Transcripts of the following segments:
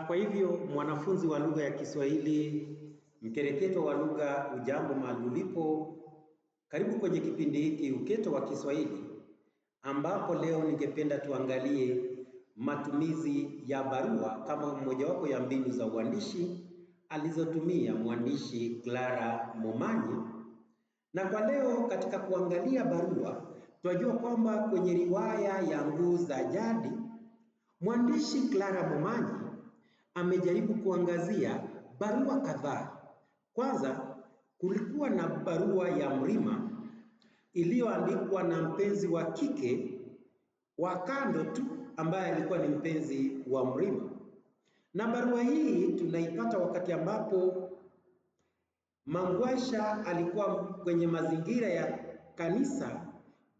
Kwa hivyo mwanafunzi wa lugha ya Kiswahili, mkereketo wa lugha, ujambo mahali ulipo, karibu kwenye kipindi hiki Uketo wa Kiswahili, ambapo leo ningependa tuangalie matumizi ya barua kama mojawapo ya mbinu za uandishi alizotumia mwandishi Clara Momanyi. Na kwa leo katika kuangalia barua, tunajua kwamba kwenye riwaya ya Nguu za Jadi, mwandishi Clara Momanyi amejaribu kuangazia barua kadhaa. Kwanza, kulikuwa na barua ya Mrima iliyoandikwa na mpenzi wa kike wa kando tu ambaye alikuwa ni mpenzi wa Mrima. Na barua hii tunaipata wakati ambapo Mangwasha alikuwa kwenye mazingira ya kanisa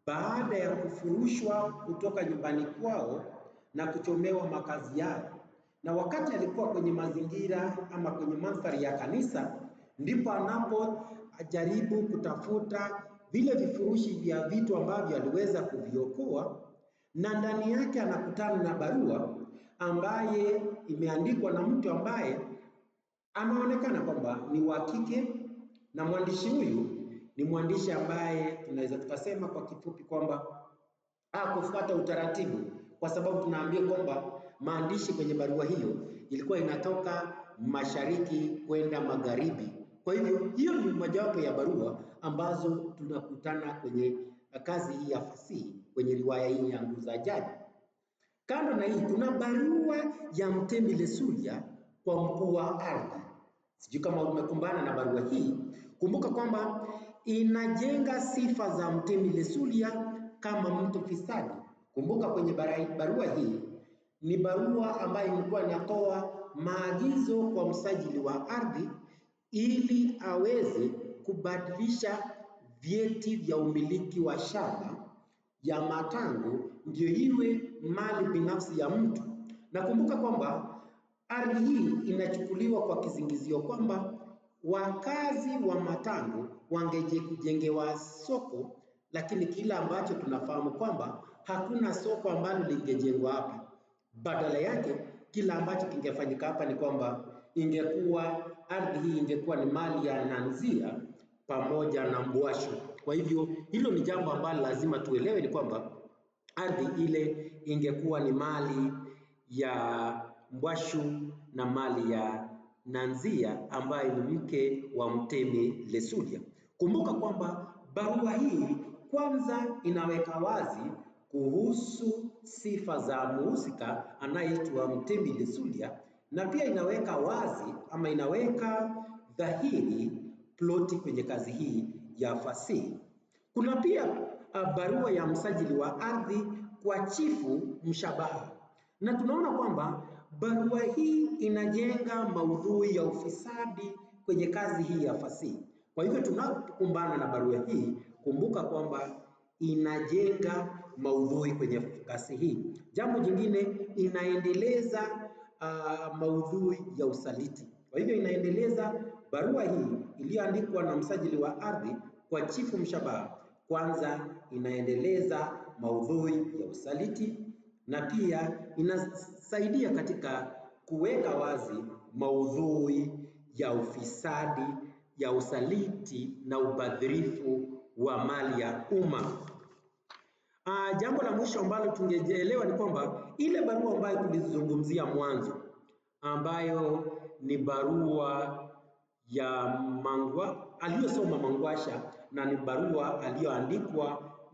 baada ya kufurushwa kutoka nyumbani kwao na kuchomewa makazi yao. Na wakati alikuwa kwenye mazingira ama kwenye mandhari ya kanisa, ndipo anapojaribu kutafuta vile vifurushi vya vitu ambavyo aliweza kuviokoa, na ndani yake anakutana na barua ambaye imeandikwa na mtu ambaye anaonekana kwamba ni wa kike, na mwandishi huyu ni mwandishi ambaye tunaweza tukasema kwa kifupi kwamba hakufuata utaratibu, kwa sababu tunaambia kwamba maandishi kwenye barua hiyo ilikuwa inatoka mashariki kwenda magharibi. Kwa hivyo hiyo ni mojawapo ya barua ambazo tunakutana kwenye kazi hii ya fasihi kwenye riwaya hii ya Nguu za Jadi. Kando na hii kuna barua ya Mtemi Lesulia kwa mkuu wa ardhi. Sijui kama umekumbana na barua hii. Kumbuka kwamba inajenga sifa za Mtemi Lesulia kama mtu fisadi. Kumbuka kwenye barua hii ni barua ambayo ilikuwa inatoa maagizo kwa msajili wa ardhi ili aweze kubadilisha vyeti vya umiliki wa shamba ya matango ndio iwe mali binafsi ya mtu. Na kumbuka kwamba ardhi hii inachukuliwa kwa kizingizio kwamba wakazi wa matango wangejengewa soko, lakini kila ambacho tunafahamu kwamba hakuna soko ambalo lingejengwa hapa. Badala yake kila ambacho kingefanyika hapa ni kwamba ardhi hii ingekuwa ni mali ya Nanzia pamoja na Mbwashu. Kwa hivyo hilo ni jambo ambalo lazima tuelewe, ni kwamba ardhi ile ingekuwa ni mali ya Mbwashu na mali ya Nanzia ambaye ni mke wa Mtemi Lesulia. Kumbuka kwamba barua hii kwanza inaweka wazi kuhusu sifa za mhusika anayeitwa Mtemi Lesulia, na pia inaweka wazi ama inaweka dhahiri ploti kwenye kazi hii ya fasihi. Kuna pia barua ya msajili wa ardhi kwa Chifu Mshabaha, na tunaona kwamba barua hii inajenga maudhui ya ufisadi kwenye kazi hii ya fasihi. Kwa hivyo tunapokumbana na barua hii, kumbuka kwamba inajenga maudhui kwenye kazi hii. Jambo jingine, inaendeleza maudhui ya usaliti. Kwa hivyo inaendeleza barua hii iliyoandikwa na msajili wa ardhi kwa Chifu Mshabaha. Kwanza inaendeleza maudhui ya usaliti, na pia inasaidia katika kuweka wazi maudhui ya ufisadi, ya usaliti na ubadhirifu wa mali ya umma. Jambo la mwisho ambalo tungeelewa ni kwamba ile barua ambayo tulizungumzia mwanzo, ambayo ni barua ya aliyosoma Mangwasha na ni barua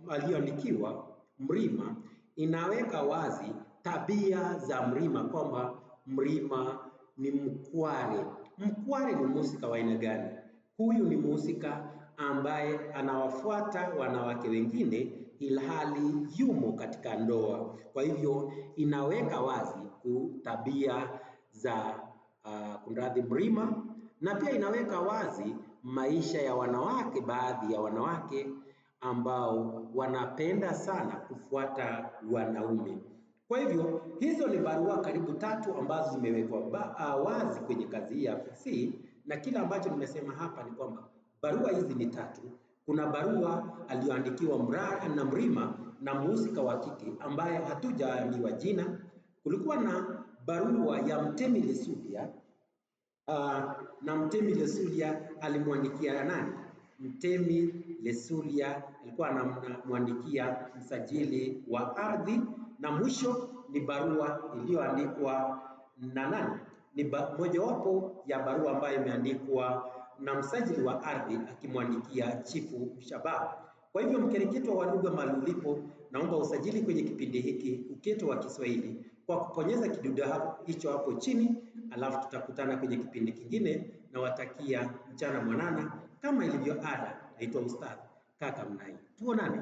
aliyoandikiwa Mrima, inaweka wazi tabia za Mrima, kwamba Mrima ni mkware. Mkware ni mhusika wa aina gani? Huyu ni mhusika ambaye anawafuata wanawake wengine ilhali yumo katika ndoa. Kwa hivyo inaweka wazi tabia za Mrima, na pia inaweka wazi maisha ya wanawake, baadhi ya wanawake ambao wanapenda sana kufuata wanaume. Kwa hivyo hizo ni barua karibu 3 ambazo zimewekwa wazi kwenye kazi hii ya fasihi, na kila ambacho nimesema hapa ni kwamba barua hizi ni 3. Kuna barua aliyoandikiwa na Mrima na mhusika wa kike ambaye hatujaambiwa jina. Kulikuwa na barua ya Mtemi Lesulia, na Mtemi Lesulia alimwandikia nani? Mtemi Lesulia alikuwa anamwandikia msajili wa ardhi, na mwisho ni barua iliyoandikwa na nani? Ni mojawapo ya barua ambayo imeandikwa na msajili wa ardhi akimwandikia Chifu Shabaha. Kwa hivyo mkereketo wa lugha mahali ulipo, naomba usajili kwenye kipindi hiki Uketo wa Kiswahili kwa kuponyeza kidude hicho hapo chini, alafu tutakutana kwenye kipindi kingine, na watakia mchana mwanana kama ilivyo ada. Naitwa Ustadh Kaka Mnai, tuonane.